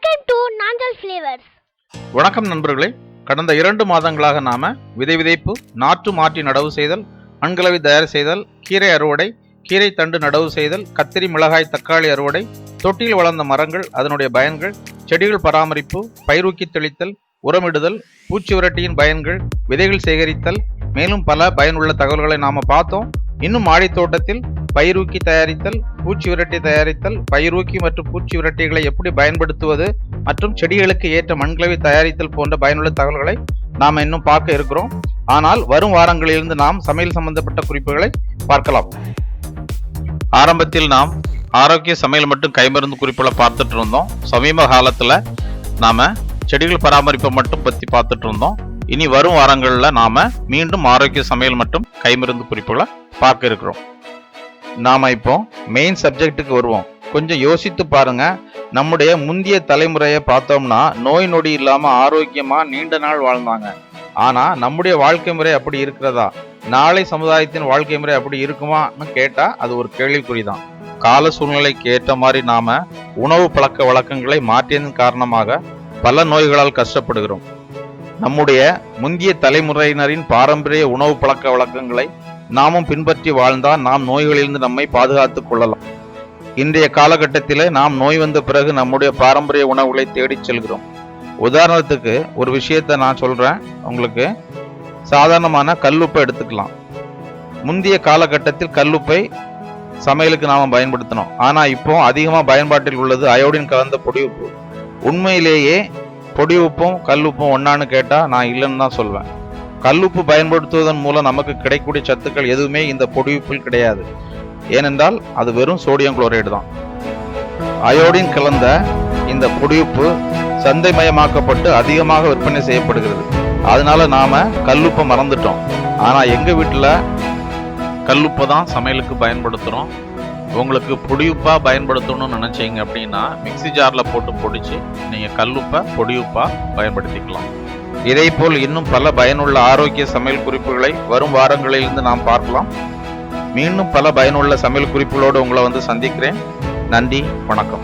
Welcome to Nanjal Flavors. வணக்கம் நண்பர்களே. கடந்த 2 மாதங்களாக நாம விதைப்பு, நாற்று மாற்றி நடவு செய்தல், மண்கலவை தயார் செய்தல், கீரை அறுவடை, கீரை தண்டு நடவு செய்தல், கத்திரி, மிளகாய், தக்காளி அறுவடை, தொட்டியில் வளர்ந்த மரங்கள், அதனுடைய பயன்கள், செடிகள் பராமரிப்பு, பயிரூக்கி தெளித்தல், உரமிடுதல், பூச்சி விரட்டியின் பயன்கள், விதைகள் சேகரித்தல், மேலும் பல பயனுள்ள தகவல்களை நாம பார்த்தோம். இன்னும் மாடி தோட்டத்தில் பயிரூக்கி தயாரித்தல், பூச்சி விரட்டி தயாரித்தல், பயிரூக்கி மற்றும் பூச்சி விரட்டிகளை எப்படி பயன்படுத்துவது மற்றும் செடிகளுக்கு ஏற்ற மண்கலவை தயாரித்தல் போன்ற பயனுள்ள தகவல்களை நாம் இன்னும் பார்க்க இருக்கிறோம். ஆனால் வரும் வாரங்களிலிருந்து நாம் சமையல் சம்பந்தப்பட்ட குறிப்புகளை பார்க்கலாம். ஆரம்பத்தில் நாம் ஆரோக்கிய சமையல் மற்றும் கைமருந்து குறிப்புகளை பார்த்துட்டு இருந்தோம். சமீப காலத்துல நாம செடிகள் பராமரிப்பை மட்டும் பத்தி பார்த்துட்டு இருந்தோம். இனி வரும் வாரங்களில் நாம மீண்டும் ஆரோக்கிய சமையல் மற்றும் கைமருந்து குறிப்புகளை பார்க்க இருக்கிறோம். நாம இப்போ மெயின் சப்ஜெக்டுக்கு வருவோம். கொஞ்சம் யோசித்து பாருங்க. நம்முடைய முந்தைய தலைமுறையை பார்த்தோம்னா நோய் நொடி இல்லாம ஆரோக்கியமா நீண்ட நாள் வாழ்ந்தாங்க. ஆனா நம்முடைய வாழ்க்கை முறை அப்படி இருக்கிறதா? நாளை சமுதாயத்தின் வாழ்க்கை முறை அப்படி இருக்குமான்னு கேட்டா அது ஒரு கேள்விக்குறிதான். கால சூழ்நிலைக்கு ஏற்ற மாதிரி நாம உணவு பழக்க வழக்கங்களை மாற்றியதன் காரணமாக பல நோய்களால் கஷ்டப்படுகிறோம். நம்முடைய முந்தைய தலைமுறையினரின் பாரம்பரிய உணவு பழக்க வழக்கங்களை நாமும் பின்பற்றி வாழ்ந்தால் நாம் நோய்களிலிருந்து நம்மை பாதுகாத்துக் கொள்ளலாம். இன்றைய காலகட்டத்தில் நாம் நோய் வந்த பிறகு நம்முடைய பாரம்பரிய உணவுகளை தேடிச் செல்கிறோம். உதாரணத்துக்கு ஒரு விஷயத்த நான் சொல்றேன் உங்களுக்கு. சாதாரணமான கல்லுப்பை எடுத்துக்கலாம். முந்தைய காலகட்டத்தில் கல்லுப்பை சமையலுக்கு நாம பயன்படுத்தினோம். ஆனா இப்போ அதிகமா பயன்பாட்டில் உள்ளது அயோடின் கலந்த பொடி உப்பு. உண்மையிலேயே பொடி உப்பும் கல்லுப்பும் ஒன்னான்னு கேட்டா நான் இல்லைன்னு தான் சொல்வேன். கல்லுப்பு பயன்படுத்துவதன் மூலம் நமக்கு கிடைக்கக்கூடிய சத்துக்கள் எதுவுமே இந்த பொடி உப்பில் கிடையாது. ஏனென்றால் அது வெறும் சோடியம் குளோரைடு தான். அயோடின் கலந்த இந்த பொடி உப்பு சந்தைமயமாக்கப்பட்டு அதிகமாக விற்பனை செய்யப்படுகிறது. அதனால நாம கல்லுப்பை மறந்துட்டோம். ஆனா எங்க வீட்டுல கல்லுப்பை தான் சமையலுக்கு பயன்படுத்துறோம். உங்களுக்கு பொடியுப்பா பயன்படுத்தணும்னு நினைச்சீங்க அப்படின்னா மிக்சி ஜார்ல போட்டு பொடிச்சு நீங்க கல்லுப்பை பொடியுப்பா பயன்படுத்திக்கலாம். இதே போல் இன்னும் பல பயனுள்ள ஆரோக்கிய சமையல் குறிப்புகளை வரும் வாரங்களிலிருந்து நாம் பார்க்கலாம். மீண்டும் பல பயனுள்ள சமையல் குறிப்புகளோடு உங்களை சந்திக்கிறேன். நன்றி, வணக்கம்.